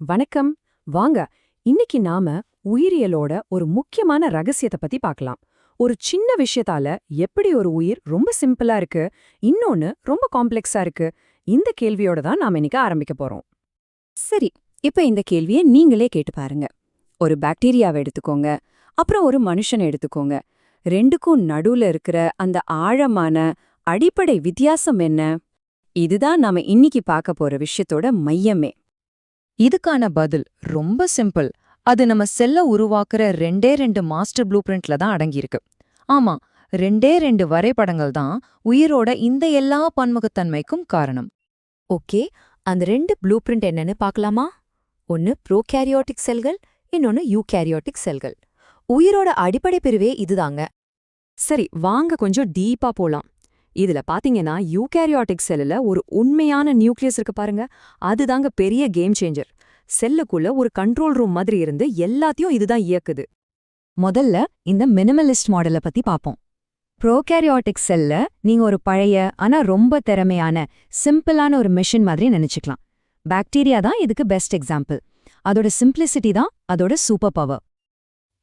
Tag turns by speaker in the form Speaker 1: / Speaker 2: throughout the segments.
Speaker 1: வணக்கம். வாங்க, இன்னைக்கு நாம உயிரியலோட ஒரு முக்கியமான ரகசியத்தை பத்தி பார்க்கலாம். ஒரு சின்ன விஷயத்தால எப்படி ஒரு உயிர் ரொம்ப சிம்பிளா இருக்கு, இன்னொன்னு ரொம்ப காம்ப்ளெக்ஸா இருக்கு. இந்த கேள்வியோட தான் நாம இன்னைக்கு ஆரம்பிக்க போறோம். சரி, இப்ப இந்த கேள்வியை நீங்களே கேட்டு பாருங்க. ஒரு பாக்டீரியாவை எடுத்துக்கோங்க, அப்புறம் ஒரு மனுஷனை எடுத்துக்கோங்க. ரெண்டுக்கும் நடுவுல இருக்கிற அந்த ஆழமான அடிப்படை வித்தியாசம் என்ன? இதுதான் நாம இன்னைக்கு பார்க்க போற விஷயத்தோட மையமே.
Speaker 2: இதுக்கான பதில் ரொம்ப சிம்பிள். அது நம்ம செல்ல உருவாக்குற ரெண்டு மாஸ்டர் ப்ளூ பிரிண்ட்ல தான் அடங்கியிருக்கு. ஆமா, ரெண்டு வரைபடங்கள் தான் உயிரோட இந்த எல்லா பன்முகத்தன்மைக்கும் காரணம்.
Speaker 3: ஓகே, அந்த ரெண்டு ப்ளூ பிரிண்ட் என்னன்னு பார்க்கலாமா? ஒன்னு ப்ரோகேரியோட்டிக் செல்கள், இன்னொன்னு யூகேரியோட்டிக் செல்கள். உயிரோட அடிப்படை பிரிவே இதுதாங்க.
Speaker 1: சரி, வாங்க கொஞ்சம் டீப்பா போலாம். இதுல பாத்தீங்கன்னா யூகேரியாட்டிக் செல்லுல ஒரு உண்மையான நியூக்ளியஸ் இருக்கு பாருங்க. அதுதாங்க பெரிய கேம் சேஞ்சர். செல்லுக்குள்ள ஒரு கண்ட்ரோல் ரூம் மாதிரி இருந்து எல்லாத்தையும் இதுதான் இயக்குது.
Speaker 3: முதல்ல இந்த மினிமலிஸ்ட் மாடலை பத்தி பாப்போம். ப்ரோகேரியோட்டிக் செல்ல நீங்க ஒரு பழைய ஆனா ரொம்ப திறமையான சிம்பிளான ஒரு மெஷின் மாதிரி நினைச்சுக்கலாம். பாக்டீரியா தான் இதுக்கு பெஸ்ட் எக்ஸாம்பிள். அதோட சிம்பிளிசிட்டி தான் அதோட சூப்பர் பவர்.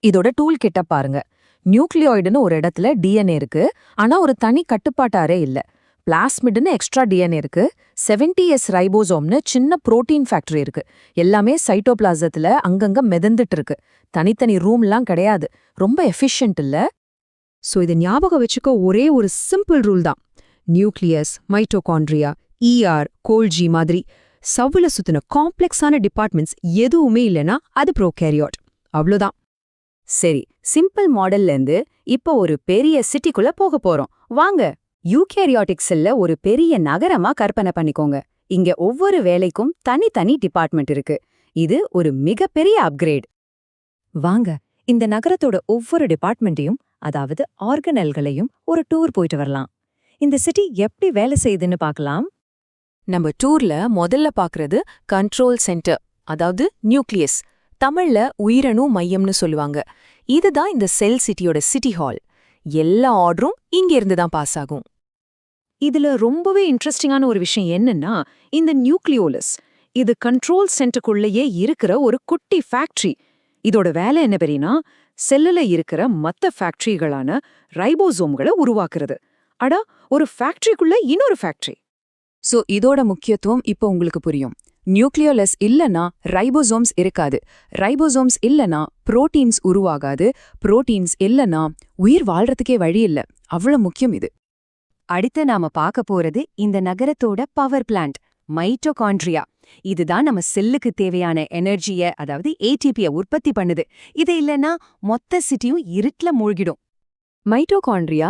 Speaker 2: இதோட டூல் கிட்ட பாருங்க. நியூக்ளியாய்டுன்னு ஒரு இடத்துல டிஎன்ஏ இருக்கு, ஆனா ஒரு தனி கட்டுப்பாட்டாரே இல்ல. பிளாஸ்மிட்னு எக்ஸ்ட்ரா டிஎன்ஏ இருக்கு, 70S ரைபோசோம்னு சின்ன புரோட்டீன் ஃபேக்டரி இருக்கு. எல்லாமே சைட்டோபிளாசத்துல அங்கங்க மிதந்துட்டு இருக்கு. தனித்தனி ரூம்லாம் கிடையாது. ரொம்ப எஃபிஷியன்ட் இல்ல?
Speaker 1: சோ இது ஞாபகம் வச்சுக்க ஒரே ஒரு சிம்பிள் ரூல் தான். நியூக்ளியஸ், மைட்டோகாண்ட்ரியா, கோல்ஜி மாதிரி சவ்வுல சுத்தின காம்ப்ளெக்ஸான டிபார்ட்மெண்ட்ஸ் எதுவுமே இல்லைன்னா அது ப்ரோகேரியாட். அவ்வளோதான். சரி, சிம்பிள் மாடல்ல இருந்து இப்போ ஒரு பெரிய சிட்டிக்குள்ள போக போறோம். வாங்க, யூகேரியாட்டிக் செல்ல ஒரு பெரிய நகரமா கற்பனை பண்ணிக்கோங்க. இங்க ஒவ்வொரு வேலைக்கும் தனித்தனி டிபார்ட்மெண்ட் இருக்கு. இது ஒரு மிகப்பெரிய அப்கிரேட்.
Speaker 3: வாங்க, இந்த நகரத்தோட ஒவ்வொரு டிபார்ட்மெண்ட்டையும், அதாவது ஆர்கனல்களையும் ஒரு டூர் போயிட்டு வரலாம். இந்த சிட்டி எப்படி வேலை செய்யுதுன்னு பார்க்கலாம்.
Speaker 2: நம்ம டூர்ல முதல்ல பாக்குறது கண்ட்ரோல் சென்டர், அதாவது நியூக்ளியஸ். தமிழ்ல உயிரணு மையம்னு சொல்லுவாங்க. இதுதான் இந்த செல் சிட்டியோட சிட்டி ஹால். எல்லா ஆர்டரும் இங்க இருந்து தான் பாஸ் ஆகும்.
Speaker 1: இதுல ரொம்பவே இன்ட்ரெஸ்டிங்கான ஒரு விஷயம் என்னன்னா, இந்த நியூக்ளியோலஸ் இது கண்ட்ரோல் சென்டருக்குள்ளேயே இருக்கிற ஒரு குட்டி ஃபேக்டரி. இதோட வேலை என்ன பெரியனா, செல்லுல இருக்கிற மத்த ஃபேக்டரிகளான ரைபோசோம்களை உருவாக்குறது. அடா, ஒரு ஃபேக்டரிக்குள்ள இன்னொரு ஃபேக்டரி.
Speaker 2: சோ இதோட முக்கியத்துவம் இப்போ உங்களுக்கு புரியும். நியூக்ளியோலஸ் இல்லனா ரைபோசோம்ஸ் இருக்காது. ரைபோசோம்ஸ் இல்லனா புரோட்டீன்ஸ் உருவாகாது. புரோட்டீன்ஸ் இல்லனா உயிர் வாழ்றதுக்கே வழி இல்ல. அவ்வளவு முக்கியம் இது.
Speaker 3: அடுத்து நாம பார்க்க போறது இந்த நகரத்தோட பவர் பிளான்ட், மைட்டோகாண்ட்ரியா. இதுதான் நம்ம செல்லுக்கு தேவையான எனர்ஜிய, அதாவது ஏடிபியை உற்பத்தி பண்ணுது. இது இல்லனா மொத்த சிட்டியும் இருட்ல மூழ்கிடும்.
Speaker 1: மைட்டோகாண்ட்ரியா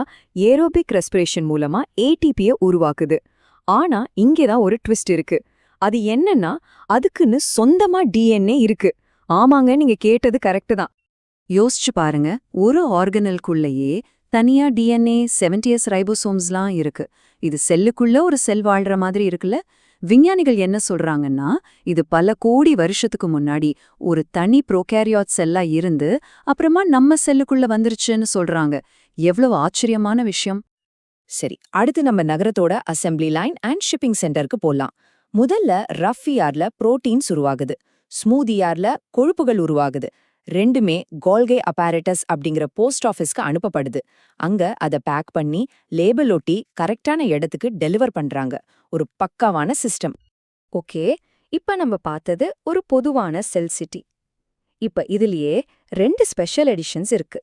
Speaker 1: ஏரோபிக் ரெஸ்பிரேஷன் மூலமா ஏடிபியை உருவாக்குது. ஆனா இங்கேதான் ஒரு ட்விஸ்ட் இருக்கு. அது என்னன்னா, அதுக்குன்னு சொந்தமா டிஎன்ஏ இருக்கு. ஆமாங்க, நீங்க கேட்டது கரெக்ட் தான்.
Speaker 2: யோசிச்சு பாருங்க, ஒரு ஆர்கனல்குள்ளேயே தனியா டிஎன்ஏ, 70S ரைபோசோம்ஸ்லாம் இருக்கு. இது செல்லுக்குள்ள ஒரு செல் வாழ்ற மாதிரி இருக்குல்ல? விஞ்ஞானிகள் என்ன சொல்றாங்கன்னா, இது பல கோடி வருஷத்துக்கு முன்னாடி ஒரு தனி ப்ரோகேரியாட் செல்லா இருந்து அப்புறமா நம்ம செல்லுக்குள்ள வந்துருச்சுன்னு சொல்றாங்க. எவ்வளவு ஆச்சரியமான விஷயம்.
Speaker 3: சரி, அடுத்து நம்ம நகரத்தோட அசெம்பிளி லைன் அண்ட் ஷிப்பிங் சென்டருக்கு போலாம். முதல்ல ரஃப் யார்ல புரோட்டீன்ஸ் உருவாகுது, ஸ்மூத் யார்ல கொழுப்புகள் உருவாகுது. ரெண்டுமே கோல்கே அப்பாரட்டஸ் அப்படிங்கிற போஸ்ட் ஆஃபீஸ்க்கு அனுப்பப்படுது. அங்க அதை பேக் பண்ணி லேபிள் ஒட்டி கரெக்டான இடத்துக்கு டெலிவர் பண்றாங்க. ஒரு பக்காவான சிஸ்டம். ஓகே, இப்ப நம்ம பார்த்தது ஒரு பொதுவான செல் சிட்டி. இப்ப இதுலயே ரெண்டு ஸ்பெஷல் எடிஷன்ஸ் இருக்கு,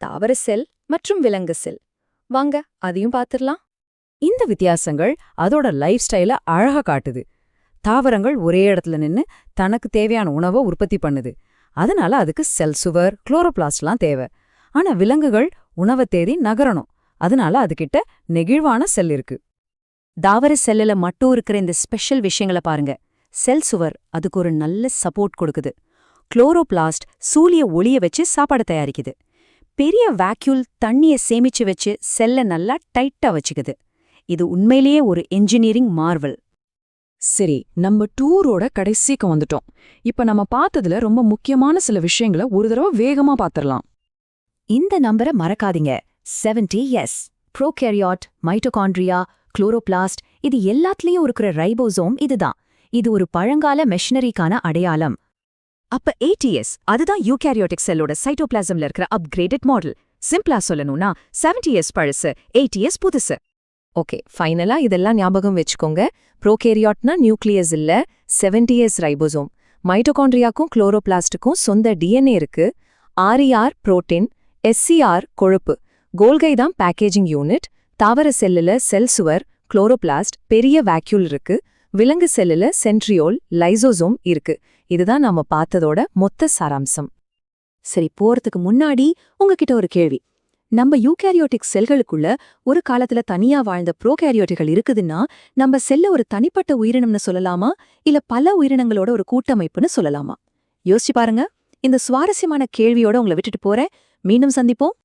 Speaker 3: தாவர செல் மற்றும் விலங்கு செல். வாங்க, அதையும் பார்த்துடலாம்.
Speaker 1: இந்த வித்தியாசங்கள் அதோட லைஃப் ஸ்டைல அழகா காட்டுது. தாவரங்கள் ஒரே இடத்துல நின்னு தனக்கு தேவையான உணவை உற்பத்தி பண்ணுது. அதனால அதுக்கு செல் சுவர், குளோரோபிளாஸ்ட்லாம் தேவை. ஆனா விலங்குகள் உணவை தேடி நகரணும். அதனால அதுகிட்ட நெகிழ்வான செல் இருக்கு.
Speaker 3: தாவர செல்லுல மட்டும் இருக்கிற இந்த ஸ்பெஷல் விஷயங்களை பாருங்க. செல் சுவர் அதுக்கு ஒரு நல்ல சப்போர்ட் கொடுக்குது. குளோரோபிளாஸ்ட் சூரிய ஒளிய வச்சு சாப்பாடு தயாரிக்குது. பெரிய வேக்யூல் தண்ணிய சேமிச்சு வச்சு செல்ல நல்லா டைட்டா வச்சுக்குது. இது உண்மையிலேயே ஒரு என்ஜினியரிங் மார்வல்.
Speaker 1: சரி, நம்ம டூரோட கடைசிக்கு வந்துட்டோம். இப்ப நம்ம பார்த்ததுல ரொம்ப முக்கியமான சில விஷயங்களை ஒரு தடவை வேகமா பாத்திரலாம்.
Speaker 3: இந்த நம்பரை மறக்காதீங்க, 70S. ப்ரோகேரியாட், மைட்டோகாண்ட்ரியா, குளோரோபிளாஸ்ட், இது எல்லாத்துலயும் இருக்கிற ரைபோசோம் இதுதான்.
Speaker 2: இது ஒரு பழங்கால மெஷினரிக்கான அடையாளம். அப்ப ATS அதுதான் யூகேரியோட்டிக் செல்லோட சைட்டோபிளாசம்ல இருக்கிற அப்கிரேடட் மாடல். சிம்பிளா சொல்லணும்னா 70S பழசு, ATS புதுசு. ஓகே, ஃபைனலா இதெல்லாம் ஞாபகம் வச்சுக்கோங்க. ப்ரோகேரியாட்னா நியூக்ளியஸ் இல்ல, 70S ரைபோசோம். மைட்டோகாண்ட்ரியாக்கும் குளோரோபிளாஸ்டுக்கும் சொந்த DNA இருக்கு. RER புரோட்டீன், SCR கொழுப்பு. கோல்கை தான் பேக்கேஜிங் யூனிட். தாவர செல்லுல செல் சுவர், குளோரோபிளாஸ்ட், பெரிய வேக்யூல் இருக்கு. விலங்கு செல்லுல சென்ட்ரியோல், லைசோசோம் இருக்கு. இதுதான் நாம பார்த்ததோட மொத்த சாராம்சம்.
Speaker 3: சரி, போறதுக்கு முன்னாடி உங்ககிட்ட ஒரு கேள்வி. நம்ம யூகேரியோட்டிக் செல்களுக்குள்ள ஒரு காலத்துல தனியா வாழ்ந்த ப்ரோகேரியோட்டிகள் இருக்குதுன்னா, நம்ம செல்ல ஒரு தனிப்பட்ட உயிரினம்னு சொல்லலாமா, இல்ல பல உயிரினங்களோட ஒரு கூட்டமைப்புன்னு சொல்லலாமா? யோசிச்சு பாருங்க. இந்த சுவாரஸ்யமான கேள்வியோட உங்களை விட்டுட்டு போறேன். மீண்டும் சந்திப்போம்.